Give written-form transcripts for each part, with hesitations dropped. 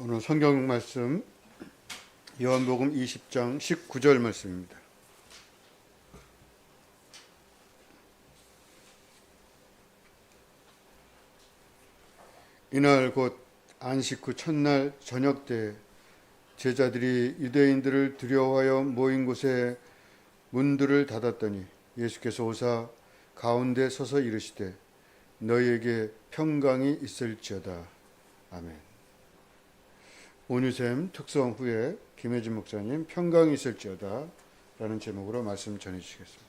오늘 성경 말씀 요한복음 20장 19절 말씀입니다. 이날 곧 안식 후 첫날 저녁 때 제자들이 유대인들을 두려워하여 모인 곳에 문들을 닫았더니 예수께서 오사 가운데 서서 이르시되 너희에게 평강이 있을지어다. 아멘. 온유샘 특성 후에 김혜진 목사님 평강이 있을지어다 라는 제목으로 말씀 전해주시겠습니다.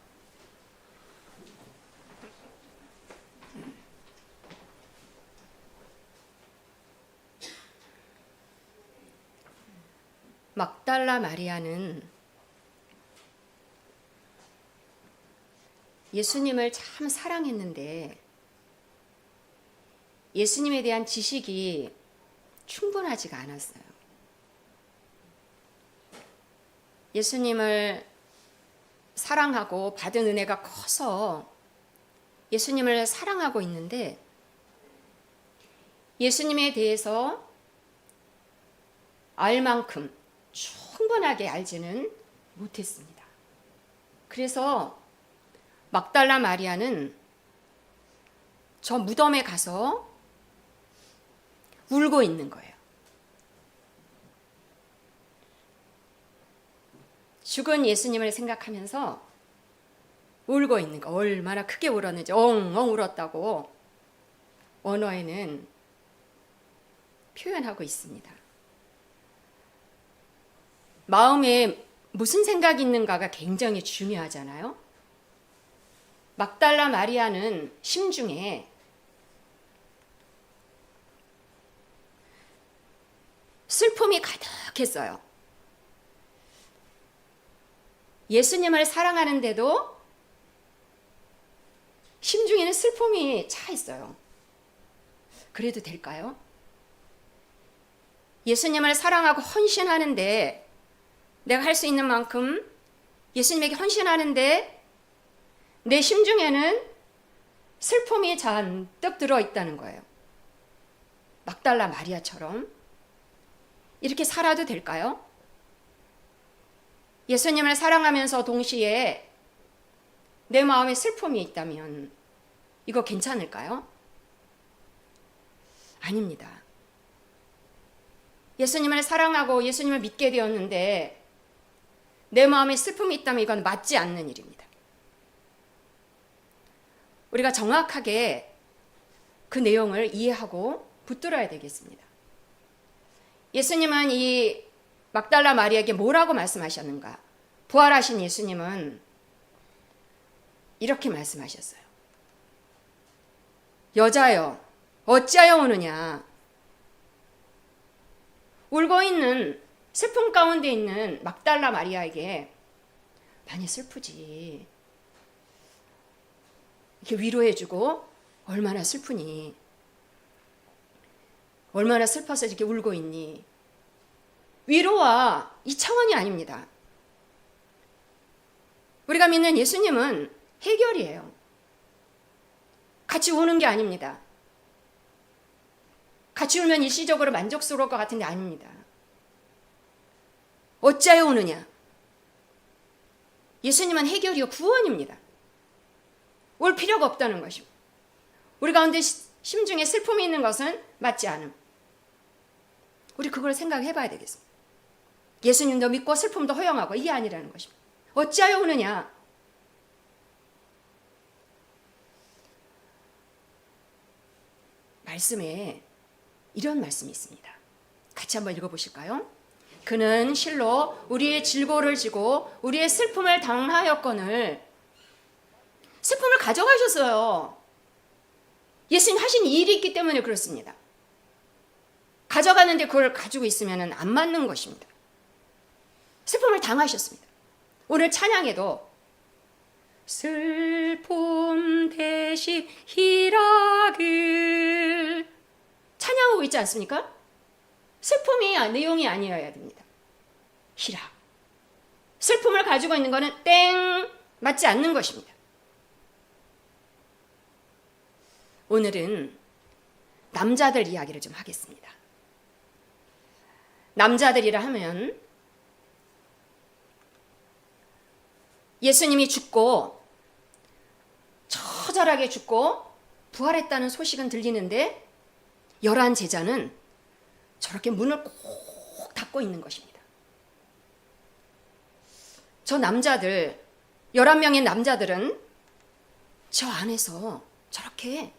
막달라 마리아는 예수님을 참 사랑했는데 예수님에 대한 지식이 충분하지가 않았어요. 예수님을 사랑하고 받은 은혜가 커서 예수님을 사랑하고 있는데 예수님에 대해서 알 만큼 충분하게 알지는 못했습니다. 그래서 막달라 마리아는 저 무덤에 가서 울고 있는 거예요. 죽은 예수님을 생각하면서 울고 있는 거. 얼마나 크게 울었는지 엉엉 울었다고 원어에는 표현하고 있습니다. 마음에 무슨 생각이 있는가가 굉장히 중요하잖아요. 막달라 마리아는 심중에 슬픔이 가득했어요. 예수님을 사랑하는데도 심중에는 슬픔이 차 있어요. 그래도 될까요? 예수님을 사랑하고 헌신하는데 내가 할 수 있는 만큼 예수님에게 헌신하는데 내 심중에는 슬픔이 잔뜩 들어있다는 거예요. 막달라 마리아처럼 이렇게 살아도 될까요? 예수님을 사랑하면서 동시에 내 마음에 슬픔이 있다면 이거 괜찮을까요? 아닙니다. 예수님을 사랑하고 예수님을 믿게 되었는데 내 마음에 슬픔이 있다면 이건 맞지 않는 일입니다. 우리가 정확하게 그 내용을 이해하고 붙들어야 되겠습니다. 예수님은 이 막달라 마리아에게 뭐라고 말씀하셨는가? 부활하신 예수님은 이렇게 말씀하셨어요. 여자여, 어찌하여 우느냐? 울고 있는 슬픔 가운데 있는 막달라 마리아에게 많이 슬프지. 이렇게 위로해주고 얼마나 슬프니? 얼마나 슬퍼서 이렇게 울고 있니? 위로와 이 차원이 아닙니다. 우리가 믿는 예수님은 해결이에요. 같이 우는 게 아닙니다. 같이 울면 일시적으로 만족스러울 것 같은데 아닙니다. 어찌하여 우느냐? 예수님은 해결이요 구원입니다. 울 필요가 없다는 것입니다. 우리 가운데 심중에 슬픔이 있는 것은 맞지 않음. 우리 그걸 생각해 봐야 되겠습니다. 예수님도 믿고 슬픔도 허용하고 이게 아니라는 것입니다. 어찌하여 우느냐? 말씀에 이런 말씀이 있습니다. 같이 한번 읽어보실까요? 그는 실로 우리의 질고를 지고 우리의 슬픔을 당하였거늘 슬픔을 가져가셨어요. 예수님 하신 일이 있기 때문에 그렇습니다. 가져가는데 그걸 가지고 있으면 안 맞는 것입니다. 슬픔을 당하셨습니다. 오늘 찬양에도 슬픔 대신 희락을 찬양하고 있지 않습니까? 슬픔이 내용이 아니어야 됩니다. 희락. 슬픔을 가지고 있는 것은 땡 맞지 않는 것입니다. 오늘은 남자들 이야기를 좀 하겠습니다. 남자들이라 하면 예수님이 죽고 처절하게 죽고 부활했다는 소식은 들리는데 11 제자는 저렇게 문을 꼭 닫고 있는 것입니다. 저 남자들 11명의 남자들은 저 안에서 저렇게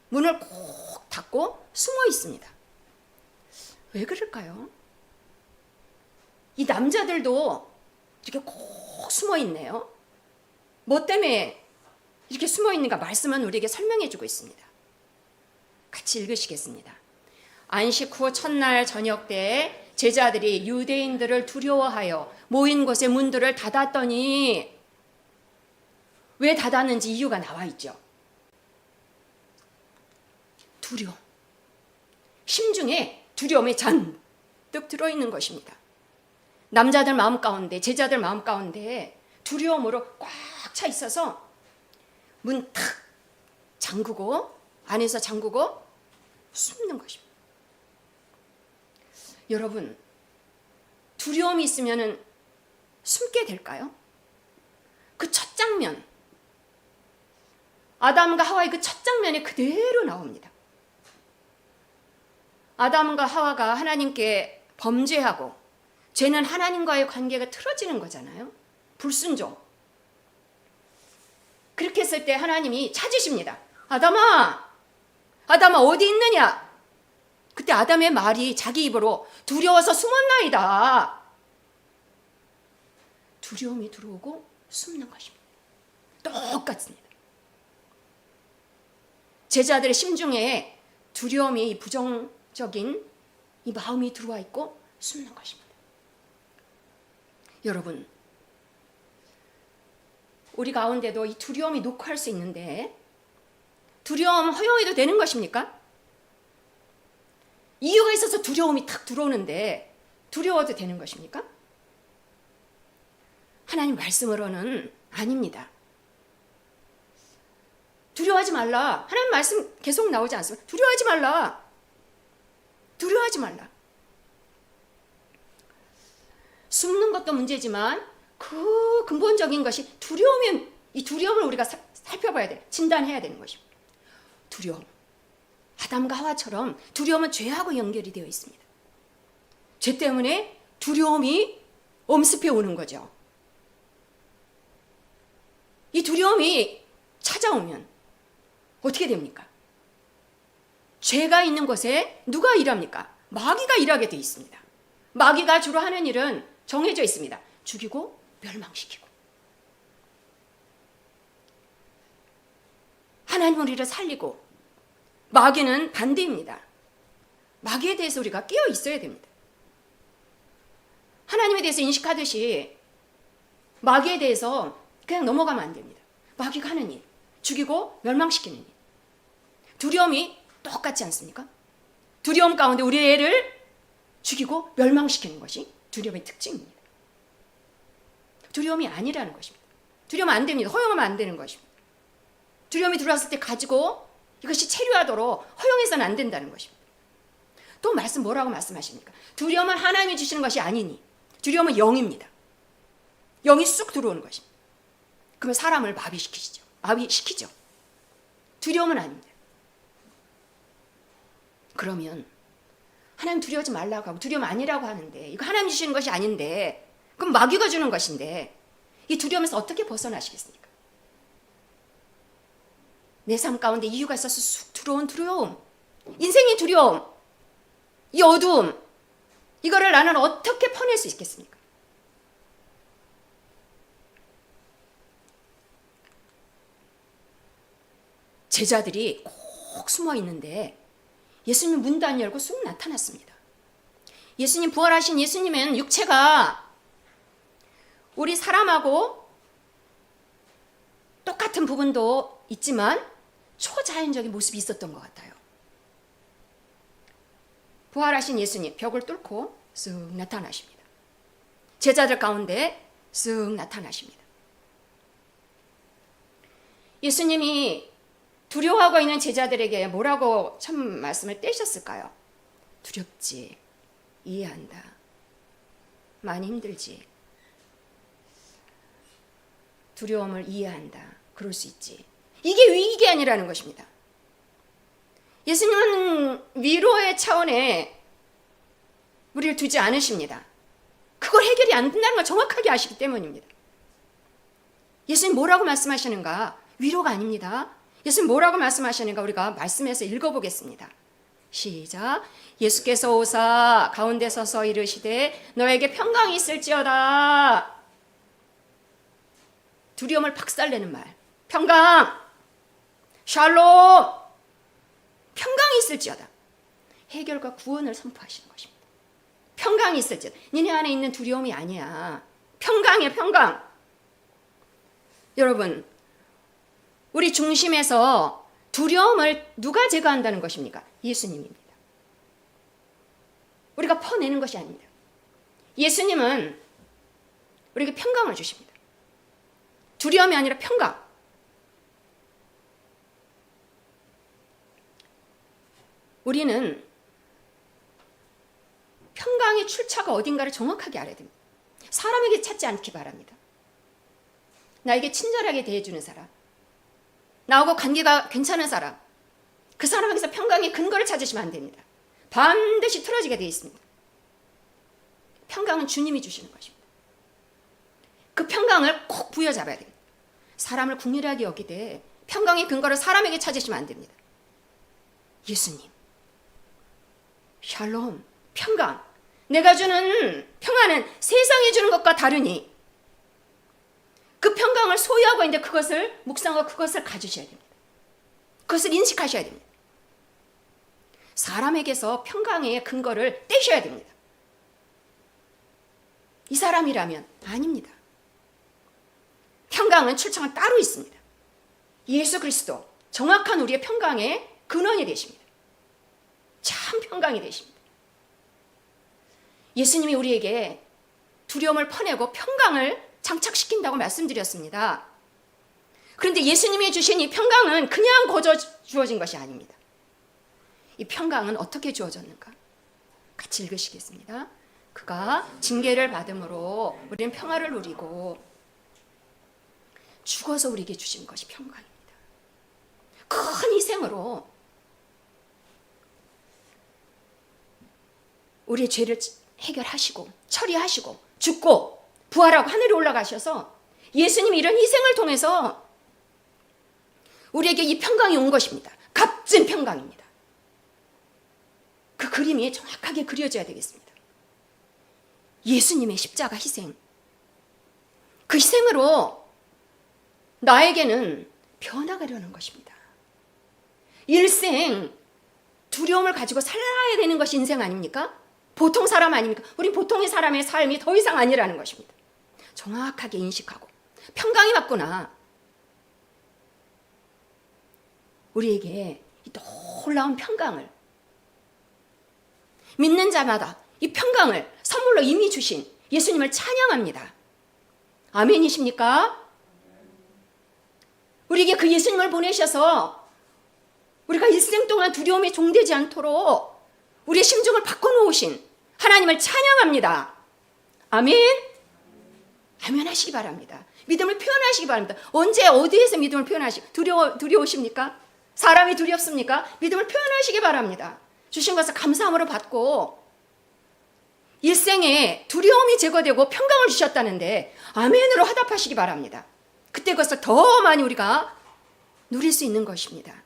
문을 꼭 닫고 숨어 있습니다. 왜 그럴까요? 이 남자들도 이렇게 꼭 숨어 있네요. 뭐 때문에 이렇게 숨어 있는가 말씀은 우리에게 설명해 주고 있습니다. 같이 읽으시겠습니다. 안식 후 첫날 저녁 때에 제자들이 유대인들을 두려워하여 모인 곳의 문들을 닫았더니, 왜 닫았는지 이유가 나와 있죠. 두려움. 심중에 두려움이 잔뜩 들어있는 것입니다. 남자들 마음 가운데, 제자들 마음 가운데 두려움으로 꽉 차 있어서 문 탁 잠그고, 안에서 잠그고 숨는 것입니다. 여러분, 두려움이 있으면 숨게 될까요? 그 첫 장면, 아담과 하와의 그 첫 장면이 그대로 나옵니다. 아담과 하와가 하나님께 범죄하고 죄는 하나님과의 관계가 틀어지는 거잖아요. 불순종. 그렇게 했을 때 하나님이 찾으십니다. 아담아, 아담아 어디 있느냐? 그때 아담의 말이 자기 입으로 두려워서 숨었나이다. 두려움이 들어오고 숨는 것입니다. 똑같습니다. 제자들의 심중에 두려움이, 부정적인 이 마음이 들어와 있고 숨는 것입니다. 여러분, 우리 가운데도 이 두려움이 녹화할 수 있는데, 두려움 허용해도 되는 것입니까? 이유가 있어서 두려움이 탁 들어오는데 두려워도 되는 것입니까? 하나님 말씀으로는 아닙니다. 두려워하지 말라. 하나님 말씀 계속 나오지 않습니까? 두려워하지 말라. 두려워하지 말라. 숨는 것도 문제지만 그 근본적인 것이 두려우면, 이 두려움을 우리가 살펴봐야 돼. 진단해야 되는 것입니다. 두려움. 아담과 하와처럼 두려움은 죄하고 연결이 되어 있습니다. 죄 때문에 두려움이 엄습해 오는 거죠. 이 두려움이 찾아오면 어떻게 됩니까? 죄가 있는 곳에 누가 일합니까? 마귀가 일하게 되어 있습니다. 마귀가 주로 하는 일은 정해져 있습니다. 죽이고 멸망시키고. 하나님 우리를 살리고. 마귀는 반대입니다. 마귀에 대해서 우리가 깨어 있어야 됩니다. 하나님에 대해서 인식하듯이 마귀에 대해서 그냥 넘어가면 안 됩니다. 마귀가 하는 일, 죽이고 멸망시키는 일. 두려움이 똑같지 않습니까? 두려움 가운데 우리 애를 죽이고 멸망시키는 것이 두려움의 특징입니다. 두려움이 아니라는 것입니다. 두려우면 안 됩니다. 허용하면 안 되는 것입니다. 두려움이 들어왔을 때 가지고 이것이 체류하도록 허용해서는 안 된다는 것입니다. 또 말씀 뭐라고 말씀하십니까? 두려움은 하나님이 주시는 것이 아니니. 두려움은 영입니다. 영이 쑥 들어오는 것입니다. 그러면 사람을 마비시키죠. 두려움은 아닙니다. 그러면 하나님 두려워하지 말라고 하고 두려움 아니라고 하는데, 이거 하나님 주시는 것이 아닌데, 그럼 마귀가 주는 것인데, 이 두려움에서 어떻게 벗어나시겠습니까? 내 삶 가운데 이유가 있어서 쑥 들어온 두려움, 인생의 두려움, 이 어두움, 이거를 나는 어떻게 퍼낼 수 있겠습니까? 제자들이 꼭 숨어 있는데 예수님 문도 안 열고 쑥 나타났습니다. 예수님, 부활하신 예수님은 육체가 우리 사람하고 똑같은 부분도 있지만 초자연적인 모습이 있었던 것 같아요. 부활하신 예수님, 벽을 뚫고 쓱 나타나십니다. 제자들 가운데 쓱 나타나십니다. 예수님이 두려워하고 있는 제자들에게 뭐라고 참 말씀을 떼셨을까요? 두렵지, 이해한다. 많이 힘들지. 두려움을 이해한다. 그럴 수 있지. 이게 위기 아니라는 것입니다. 예수님은 위로의 차원에 우리를 두지 않으십니다. 그걸 해결이 안 된다는 걸 정확하게 아시기 때문입니다. 예수님 뭐라고 말씀하시는가? 위로가 아닙니다. 예수님 뭐라고 말씀하시는가? 우리가 말씀에서 읽어보겠습니다. 시작. 예수께서 오사 가운데 서서 이르시되 너에게 평강이 있을지어다. 두려움을 박살내는 말. 평강. 샬롬. 평강이 있을지어다. 해결과 구원을 선포하시는 것입니다. 평강이 있을지어다. 니네 안에 있는 두려움이 아니야. 평강이야, 평강. 여러분, 우리 중심에서 두려움을 누가 제거한다는 것입니까? 예수님입니다. 우리가 퍼내는 것이 아닙니다. 예수님은 우리에게 평강을 주십니다. 두려움이 아니라 평강. 우리는 평강의 출처가 어딘가를 정확하게 알아야 됩니다. 사람에게 찾지 않기 바랍니다. 나에게 친절하게 대해주는 사람, 나하고 관계가 괜찮은 사람, 그 사람에게서 평강의 근거를 찾으시면 안 됩니다. 반드시 틀어지게 되어 있습니다. 평강은 주님이 주시는 것입니다. 그 평강을 꼭 부여잡아야 됩니다. 사람을 국률하게 여기되 평강의 근거를 사람에게 찾으시면 안 됩니다. 예수님, 샬롬, 평강. 내가 주는 평안은 세상이 주는 것과 다르니 그 평강을 소유하고 있는데 그것을 묵상하고 그것을 가지셔야 됩니다. 그것을 인식하셔야 됩니다. 사람에게서 평강의 근거를 떼셔야 됩니다. 이 사람이라면 아닙니다. 평강은 출처가 따로 있습니다. 예수 그리스도, 정확한 우리의 평강의 근원이 되십니다. 참 평강이 되십니다. 예수님이 우리에게 두려움을 퍼내고 평강을 장착시킨다고 말씀드렸습니다. 그런데 예수님이 주신 이 평강은 그냥 거저 주어진 것이 아닙니다. 이 평강은 어떻게 주어졌는가? 같이 읽으시겠습니다. 그가 징계를 받음으로 우리는 평화를 누리고 죽어서 우리에게 주신 것이 평강입니다. 큰 희생으로 우리의 죄를 해결하시고 처리하시고 죽고 부활하고 하늘에 올라가셔서 예수님이 이런 희생을 통해서 우리에게 이 평강이 온 것입니다. 값진 평강입니다. 그 그림이 정확하게 그려져야 되겠습니다. 예수님의 십자가 희생. 그 희생으로 나에게는 변화가 일어나는 것입니다. 일생 두려움을 가지고 살아야 되는 것이 인생 아닙니까? 보통 사람 아닙니까? 우리 보통의 사람의 삶이 더 이상 아니라는 것입니다. 정확하게 인식하고 평강이 왔구나. 우리에게 이 놀라운 평강을 믿는 자마다 이 평강을 선물로 이미 주신 예수님을 찬양합니다. 아멘이십니까? 우리에게 그 예수님을 보내셔서 우리가 일생 동안 두려움에 종되지 않도록 우리의 심중을 바꿔놓으신 하나님을 찬양합니다. 아멘? 아멘 하시기 바랍니다. 믿음을 표현하시기 바랍니다. 언제 어디에서 믿음을 두려우십니까? 사람이 두렵습니까? 믿음을 표현하시기 바랍니다. 주신 것을 감사함으로 받고 일생에 두려움이 제거되고 평강을 주셨다는데 아멘으로 화답하시기 바랍니다. 그때 그것을 더 많이 우리가 누릴 수 있는 것입니다.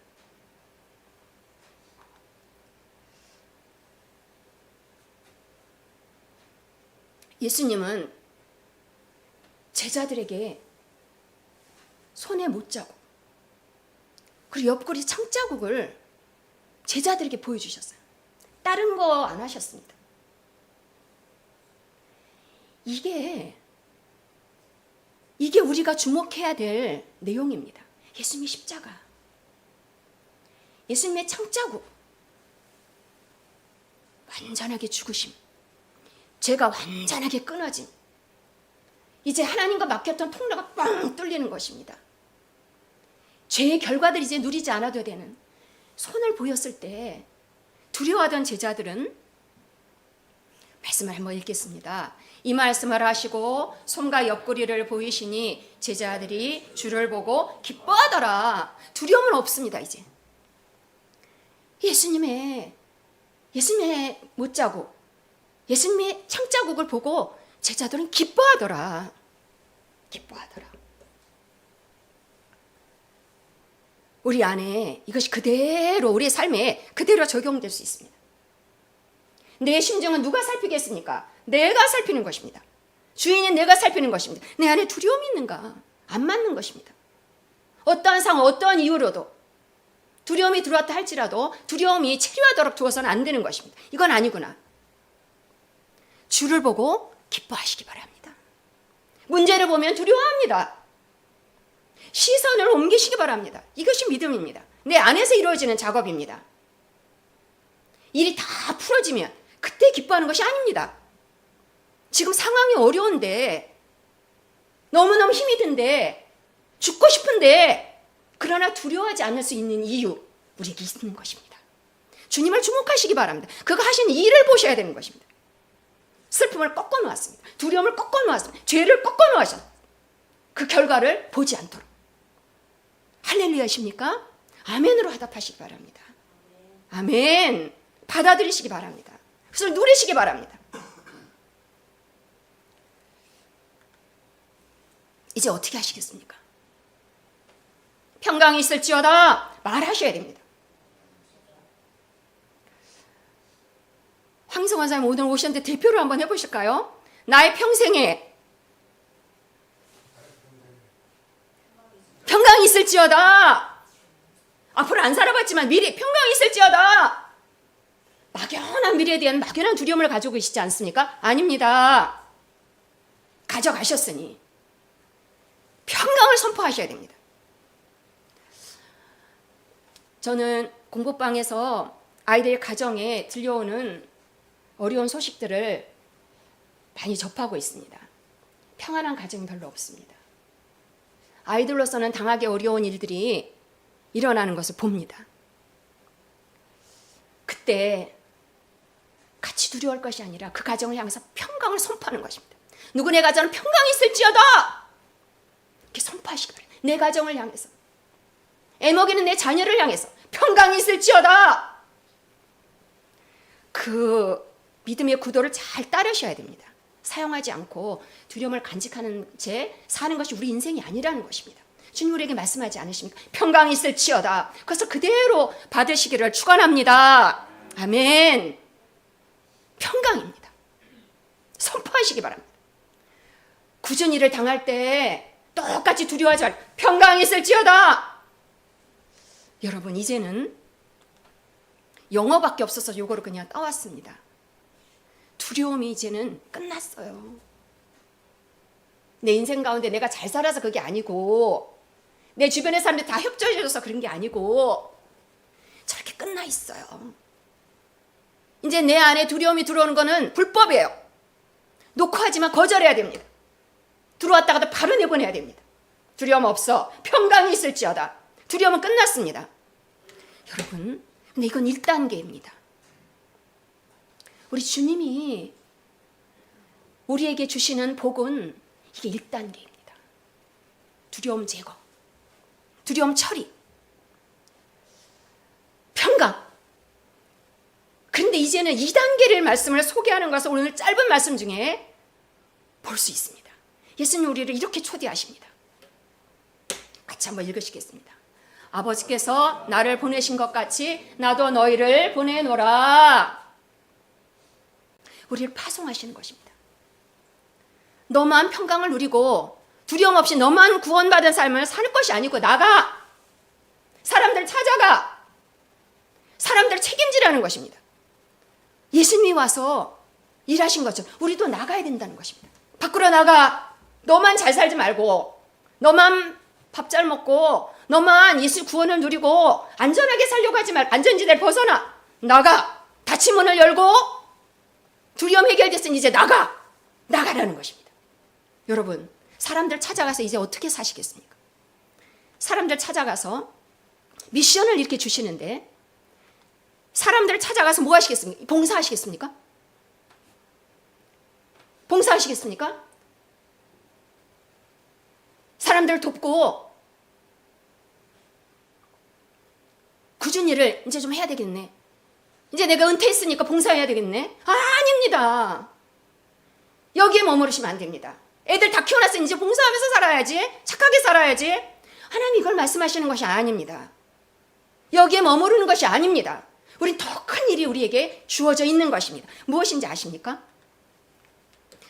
예수님은 제자들에게 손에 못자국 그리고 옆구리 창자국을 제자들에게 보여주셨어요. 다른 거 안 하셨습니다. 이게 우리가 주목해야 될 내용입니다. 예수님의 십자가, 예수님의 창자국, 완전하게 죽으심, 죄가 완전하게 끊어진, 이제 하나님과 막혔던 통로가 뻥 뚫리는 것입니다. 죄의 결과들이 이제 누리지 않아도 되는 손을 보였을 때 두려워하던 제자들은 몇 말씀을 한번 읽겠습니다. 이 말씀을 하시고 손과 옆구리를 보이시니 제자들이 주를 보고 기뻐하더라. 두려움은 없습니다. 이제 예수님의 못자국, 예수님의 창자국을 보고 제자들은 기뻐하더라. 우리 안에 이것이 그대로 우리의 삶에 그대로 적용될 수 있습니다. 내 심정은 누가 살피겠습니까? 내가 살피는 것입니다. 주인인 내가 살피는 것입니다. 내 안에 두려움이 있는가? 안 맞는 것입니다. 어떠한 상황, 어떠한 이유로도 두려움이 들어왔다 할지라도 두려움이 체류하도록 두어서는 안 되는 것입니다. 이건 아니구나. 주를 보고 기뻐하시기 바랍니다. 문제를 보면 두려워합니다. 시선을 옮기시기 바랍니다. 이것이 믿음입니다. 내 안에서 이루어지는 작업입니다. 일이 다 풀어지면 그때 기뻐하는 것이 아닙니다. 지금 상황이 어려운데, 너무너무 힘이 든데, 죽고 싶은데, 그러나 두려워하지 않을 수 있는 이유, 우리에게 있는 것입니다. 주님을 주목하시기 바랍니다. 그가 하신 일을 보셔야 되는 것입니다. 슬픔을 꺾어 놓았습니다. 두려움을 꺾어 놓았습니다. 죄를 꺾어 놓으셨습니다. 그 결과를 보지 않도록. 할렐루야십니까? 아멘으로 화답하시기 바랍니다. 아멘. 받아들이시기 바랍니다. 그것을 누리시기 바랍니다. 이제 어떻게 하시겠습니까? 평강이 있을지어다 말하셔야 됩니다. 황성환 사님 오늘 오셨는데 대표를 한번 해보실까요? 나의 평생에 평강이 있을지어다. 앞으로 안 살아봤지만 미래 평강이 있을지어다. 막연한 미래에 대한 막연한 두려움을 가지고 계시지 않습니까? 아닙니다. 가져가셨으니 평강을 선포하셔야 됩니다. 저는 공부방에서 아이들 가정에 들려오는 어려운 소식들을 많이 접하고 있습니다. 평안한 가정이 별로 없습니다. 아이들로서는 당하기 어려운 일들이 일어나는 것을 봅니다. 그때 같이 두려워할 것이 아니라 그 가정을 향해서 평강을 선포하는 것입니다. 누구네 가정은 평강이 있을지어다! 이렇게 선포하시기 바랍니다. 내 가정을 향해서, 애먹이는 내 자녀를 향해서 평강이 있을지어다! 그 믿음의 구도를 잘 따르셔야 됩니다. 사용하지 않고 두려움을 간직하는 채 사는 것이 우리 인생이 아니라는 것입니다. 주님 우리에게 말씀하지 않으십니까? 평강이 있을지어다. 그것을 그대로 받으시기를 축원합니다. 아멘. 평강입니다. 선포하시기 바랍니다. 굳은 일을 당할 때 똑같이 두려워하지 말고 평강이 있을지어다. 여러분 이제는 영어밖에 없어서 요거를 그냥 따왔습니다. 두려움이 이제는 끝났어요. 내 인생 가운데 내가 잘 살아서 그게 아니고, 내 주변의 사람들이 다 협조해줘서 그런 게 아니고, 저렇게 끝나 있어요. 이제 내 안에 두려움이 들어오는 거는 불법이에요. 놓고 하지만 거절해야 됩니다. 들어왔다가도 바로 내보내야 됩니다. 두려움 없어. 평강이 있을지어다. 두려움은 끝났습니다. 여러분, 근데 이건 1단계입니다. 우리 주님이 우리에게 주시는 복은 이게 1단계입니다. 두려움 제거, 두려움 처리, 평강. 그런데 이제는 2단계를 말씀을 소개하는 것을 오늘 짧은 말씀 중에 볼 수 있습니다. 예수님 우리를 이렇게 초대하십니다. 같이 한번 읽으시겠습니다. 아버지께서 나를 보내신 것 같이 나도 너희를 보내노라. 우리를 파송하시는 것입니다. 너만 평강을 누리고 두려움 없이 너만 구원받은 삶을 사는 것이 아니고 나가. 사람들 찾아가. 사람들 책임지라는 것입니다. 예수님이 와서 일하신 것처럼 우리도 나가야 된다는 것입니다. 밖으로 나가. 너만 잘 살지 말고, 너만 밥 잘 먹고, 너만 예수 구원을 누리고 안전하게 살려고 하지 말고 안전지대를 벗어나. 나가. 닫힌 문을 열고 두려움 해결됐으니 이제 나가라는 것입니다. 여러분, 사람들 찾아가서 이제 어떻게 사시겠습니까? 사람들 찾아가서 미션을 이렇게 주시는데 사람들 찾아가서 뭐 하시겠습니까? 봉사하시겠습니까? 봉사하시겠습니까? 사람들을 돕고 굳은 일을 이제 좀 해야 되겠네. 이제 내가 은퇴했으니까 봉사해야 되겠네. 아닙니다. 여기에 머무르시면 안 됩니다. 애들 다 키워놨으니 이제 봉사하면서 살아야지. 착하게 살아야지. 하나님 이걸 말씀하시는 것이 아닙니다. 여기에 머무르는 것이 아닙니다. 우린 더 큰 일이 우리에게 주어져 있는 것입니다. 무엇인지 아십니까?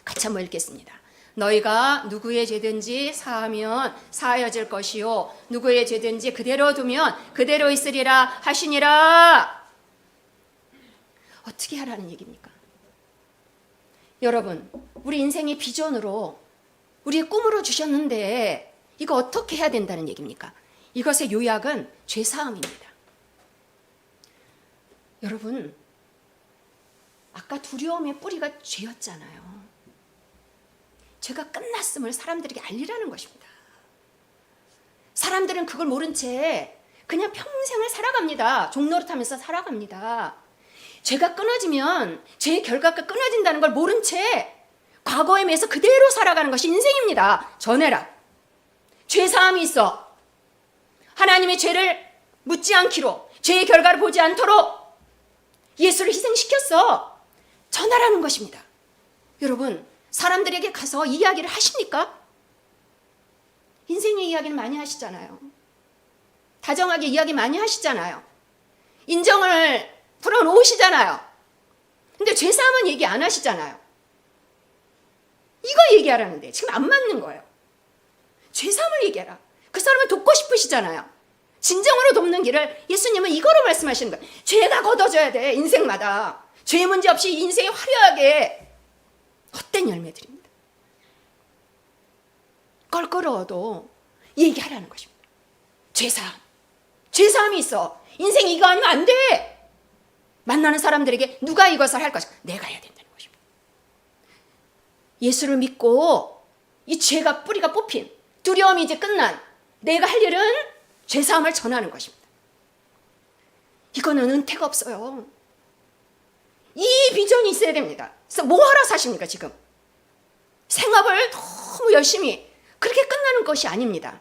같이 한번 읽겠습니다. 너희가 누구의 죄든지 사하면 사하여질 것이요 누구의 죄든지 그대로 두면 그대로 있으리라 하시니라. 어떻게 하라는 얘기입니까? 여러분, 우리 인생의 비전으로 우리의 꿈으로 주셨는데 이거 어떻게 해야 된다는 얘기입니까? 이것의 요약은 죄사함입니다. 여러분, 아까 두려움의 뿌리가 죄였잖아요. 죄가 끝났음을 사람들에게 알리라는 것입니다. 사람들은 그걸 모른 채 그냥 평생을 살아갑니다. 종노릇하면서 살아갑니다. 죄가 끊어지면 죄의 결과가 끊어진다는 걸 모른 채 과거에 매서 그대로 살아가는 것이 인생입니다. 전해라. 죄사함이 있어. 하나님의 죄를 묻지 않기로, 죄의 결과를 보지 않도록 예수를 희생시켰어. 전하라는 것입니다. 여러분, 사람들에게 가서 이야기를 하십니까? 인생의 이야기를 많이 하시잖아요. 다정하게 이야기 많이 하시잖아요. 인정을 풀어놓으시잖아요. 근데 죄사함은 얘기 안 하시잖아요. 이거 얘기하라는데 지금 안 맞는 거예요. 죄사함을 얘기하라. 그 사람을 돕고 싶으시잖아요. 진정으로 돕는 길을 예수님은 이거로 말씀하시는 거예요. 죄가 걷어져야 돼. 인생마다. 죄 문제 없이 인생이 화려하게 헛된 열매들입니다. 껄끄러워도 얘기하라는 것입니다. 죄사함. 죄사함이 있어. 인생 이거 아니면 안 돼. 만나는 사람들에게 누가 이것을 할 것인가? 내가 해야 된다는 것입니다. 예수를 믿고 이 죄가 뿌리가 뽑힌 두려움이 이제 끝난 내가 할 일은 죄사함을 전하는 것입니다. 이거는 은퇴가 없어요. 이 비전이 있어야 됩니다. 그래서 뭐 하러 사십니까 지금? 생업을 너무 열심히 그렇게 끝나는 것이 아닙니다.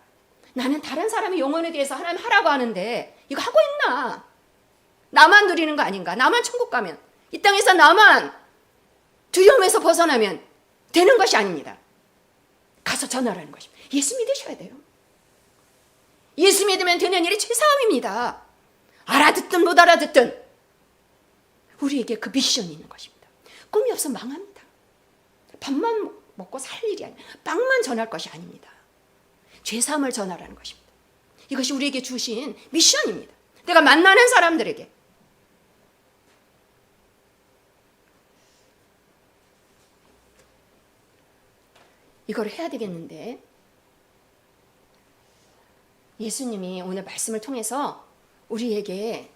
나는 다른 사람의 영혼에 대해서 하나님 하라고 하는데 이거 하고 있나? 나만 누리는 거 아닌가? 나만 천국 가면 이 땅에서 나만 두려움에서 벗어나면 되는 것이 아닙니다. 가서 전하라는 것입니다. 예수 믿으셔야 돼요. 예수 믿으면 되는 일이 죄사함입니다. 알아듣든 못 알아듣든 우리에게 그 미션이 있는 것입니다. 꿈이 없으면 망합니다. 밥만 먹고 살 일이 아니라 빵만 전할 것이 아닙니다. 죄사함을 전하라는 것입니다. 이것이 우리에게 주신 미션입니다. 내가 만나는 사람들에게 이걸 해야 되겠는데 예수님이 오늘 말씀을 통해서 우리에게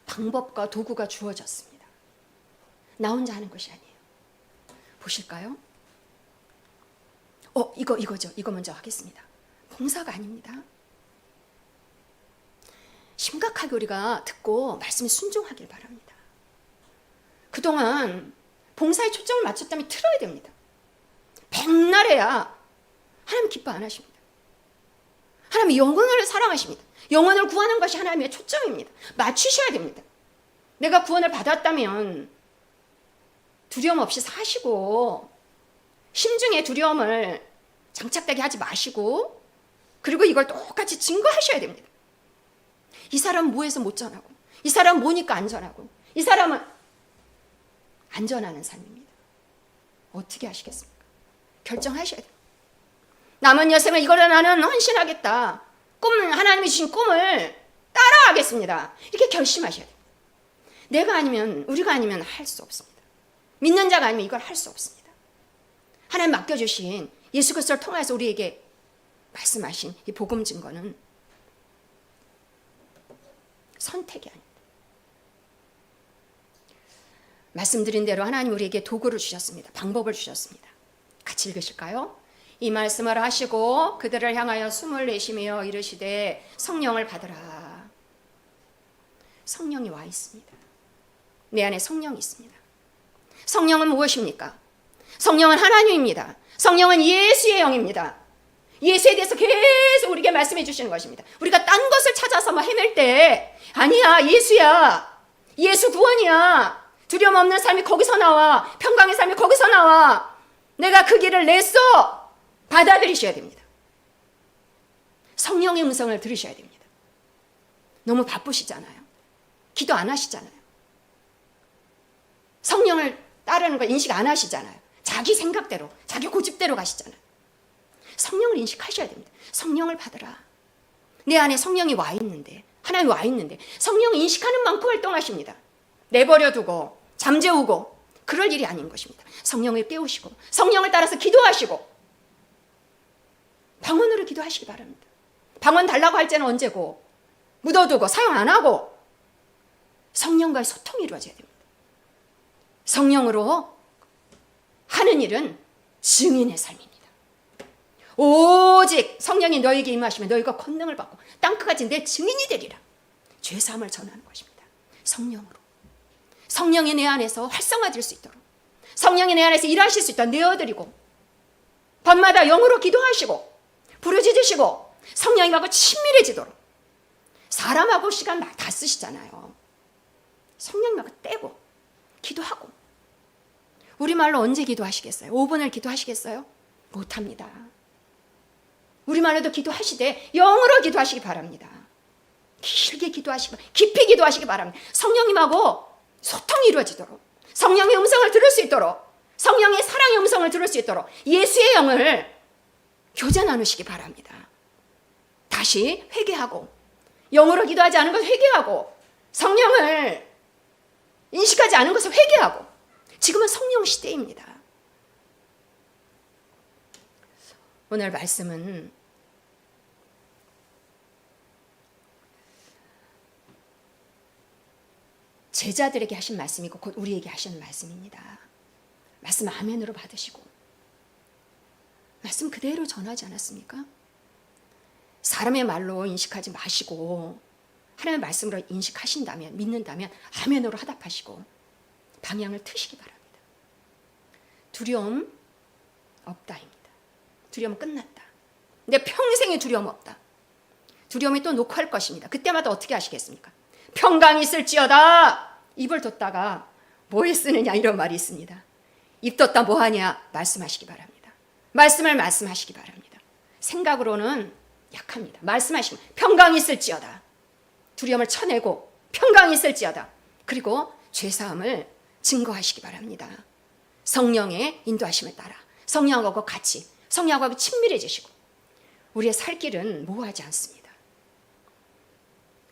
방법과 도구가 주어졌습니다. 나 혼자 하는 것이 아니에요. 보실까요? 이거죠. 이거 먼저 하겠습니다. 봉사가 아닙니다. 심각하게 우리가 듣고 말씀에 순종하길 바랍니다. 그동안 봉사에 초점을 맞췄다면 틀어야 됩니다. 백날 해야 하나님 기뻐 안 하십니다. 하나님 영혼을 사랑하십니다. 영혼을 구하는 것이 하나님의 초점입니다. 맞추셔야 됩니다. 내가 구원을 받았다면 두려움 없이 사시고 심중에 두려움을 장착되게 하지 마시고 그리고 이걸 똑같이 증거하셔야 됩니다. 이 사람은 뭐해서 못 전하고 이 사람은 뭐니까 안 전하고 이 사람은 안 전하는 삶입니다. 어떻게 하시겠습니까? 결정하셔야 돼요. 남은 여생을 이거를 나는 헌신하겠다. 하나님이 주신 꿈을 따라하겠습니다. 이렇게 결심하셔야 돼요. 내가 아니면 우리가 아니면 할 수 없습니다. 믿는 자가 아니면 이걸 할 수 없습니다. 하나님 맡겨주신 예수 그리스도를 통해서 우리에게 말씀하신 이 복음 증거는 선택이 아닙니다. 말씀드린 대로 하나님 우리에게 도구를 주셨습니다. 방법을 주셨습니다. 같이 읽으실까요? 이 말씀을 하시고 그들을 향하여 숨을 내쉬며 이르시되 성령을 받으라. 성령이 와 있습니다. 내 안에 성령이 있습니다. 성령은 무엇입니까? 성령은 하나님입니다. 성령은 예수의 영입니다. 예수에 대해서 계속 우리에게 말씀해 주시는 것입니다. 우리가 딴 것을 찾아서 헤맬 때 아니야, 예수야. 예수 구원이야. 두려움 없는 삶이 거기서 나와. 평강의 삶이 거기서 나와. 내가 그 길을 냈어. 받아들이셔야 됩니다. 성령의 음성을 들으셔야 됩니다. 너무 바쁘시잖아요. 기도 안 하시잖아요. 성령을 따르는 걸 인식 안 하시잖아요. 자기 생각대로, 자기 고집대로 가시잖아요. 성령을 인식하셔야 됩니다. 성령을 받으라. 내 안에 성령이 와 있는데, 하나님이 와 있는데 성령을 인식하는 만큼 활동하십니다. 내버려두고 잠재우고 그럴 일이 아닌 것입니다. 성령을 깨우시고 성령을 따라서 기도하시고 방언으로 기도하시기 바랍니다. 방언 달라고 할 때는 언제고, 묻어두고 사용 안 하고 성령과의 소통이 이루어져야 됩니다. 성령으로 하는 일은 증인의 삶입니다. 오직 성령이 너에게 임하시면 너희가 권능을 받고 땅끝까지 내 증인이 되리라. 죄사함을 전하는 것입니다. 성령으로. 성령이 내 안에서 활성화될 수 있도록, 성령이 내 안에서 일하실 수 있도록 내어드리고, 밤마다 영으로 기도하시고 부르짖으시고 성령님하고 친밀해지도록. 사람하고 시간 다 쓰시잖아요. 성령님하고 떼고 기도하고. 우리말로 언제 기도하시겠어요? 5분을 기도하시겠어요? 못합니다. 우리말로도 기도하시되 영으로 기도하시기 바랍니다. 길게 기도하시고 깊이 기도하시기 바랍니다. 성령님하고 소통이 이루어지도록, 성령의 음성을 들을 수 있도록, 성령의 사랑의 음성을 들을 수 있도록 예수의 영을 교제 나누시기 바랍니다. 다시 회개하고, 영으로 기도하지 않은 것을 회개하고, 성령을 인식하지 않은 것을 회개하고. 지금은 성령 시대입니다. 오늘 말씀은 제자들에게 하신 말씀이고 곧 우리에게 하시는 말씀입니다. 말씀 아멘으로 받으시고 말씀 그대로 전하지 않았습니까? 사람의 말로 인식하지 마시고 하나님의 말씀으로 인식하신다면, 믿는다면 아멘으로 화답하시고 방향을 트시기 바랍니다. 두려움 없다입니다. 두려움은 끝났다. 내 평생에 두려움 없다. 두려움이 또 녹화할 것입니다. 그때마다 어떻게 하시겠습니까? 평강이 있을지어다. 입을 뒀다가 뭐에 쓰느냐 이런 말이 있습니다. 입 뒀다 뭐하냐 말씀하시기 바랍니다. 말씀을 말씀하시기 바랍니다. 생각으로는 약합니다. 말씀하시면 평강이 있을지어다. 두려움을 쳐내고 평강이 있을지어다. 그리고 죄사함을 증거하시기 바랍니다. 성령의 인도하심을 따라 성령하고 같이, 성령하고 친밀해지시고. 우리의 살 길은 모호하지 않습니다.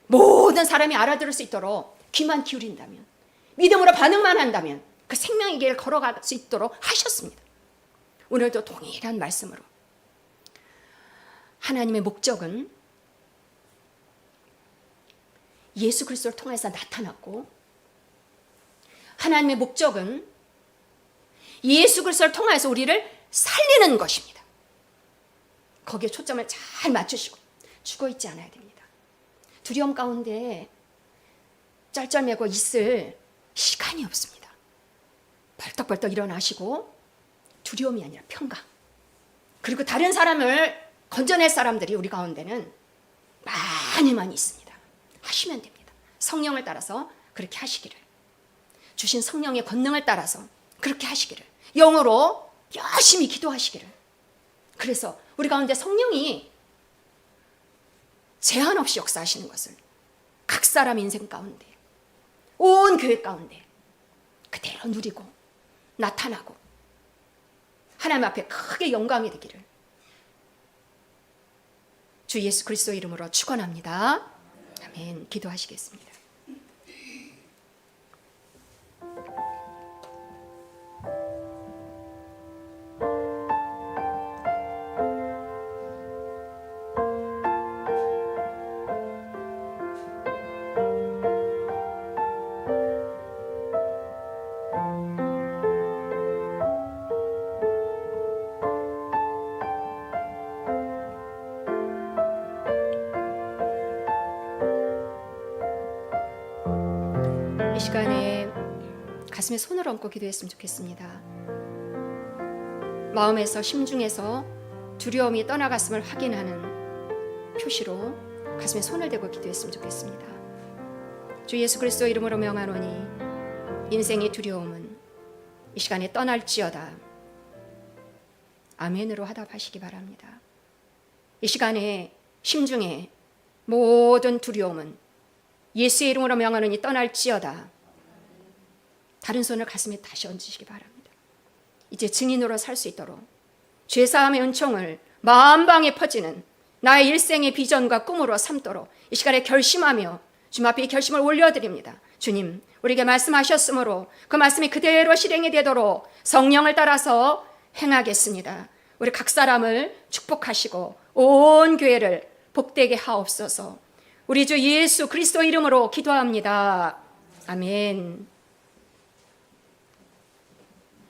모든 사람이 알아들을 수 있도록 귀만 기울인다면, 믿음으로 반응만 한다면 그 생명의 길을 걸어갈 수 있도록 하셨습니다. 오늘도 동일한 말씀으로 하나님의 목적은 예수 그리스도를 통해서 나타났고, 하나님의 목적은 예수 그리스도를 통해서 우리를 살리는 것입니다. 거기에 초점을 잘 맞추시고 죽어있지 않아야 됩니다. 두려움 가운데 쩔쩔매고 있을 시간이 없습니다. 벌떡벌떡 일어나시고 두려움이 아니라 평강, 그리고 다른 사람을 건져낼 사람들이 우리 가운데는 많이 있습니다. 하시면 됩니다. 성령을 따라서 그렇게 하시기를, 주신 성령의 권능을 따라서 그렇게 하시기를, 영어로 열심히 기도하시기를. 그래서 우리 가운데 성령이 제한 없이 역사하시는 것을 각 사람 인생 가운데, 온 교회 가운데 그대로 누리고 나타나고 하나님 앞에 크게 영광이 되기를 주 예수 그리스도 이름으로 축원합니다. 아멘. 기도하시겠습니다. 이 시간에 가슴에 손을 얹고 기도했으면 좋겠습니다. 마음에서 심중에서 두려움이 떠나갔음을 확인하는 표시로 가슴에 손을 대고 기도했으면 좋겠습니다. 주 예수 그리스도 이름으로 명하노니 인생의 두려움은 이 시간에 떠날지어다. 아멘으로 화답하시기 바랍니다. 이 시간에 심중에 모든 두려움은 예수의 이름으로 명하노니 떠날지어다. 다른 손을 가슴에 다시 얹으시기 바랍니다. 이제 증인으로 살 수 있도록 죄사함의 은총을 만방에 퍼지는 나의 일생의 비전과 꿈으로 삼도록 이 시간에 결심하며 주님 앞에 이 결심을 올려드립니다. 주님, 우리에게 말씀하셨으므로 그 말씀이 그대로 실행이 되도록 성령을 따라서 행하겠습니다. 우리 각 사람을 축복하시고 온 교회를 복되게 하옵소서. 우리 주 예수 그리스도 이름으로 기도합니다. 아멘.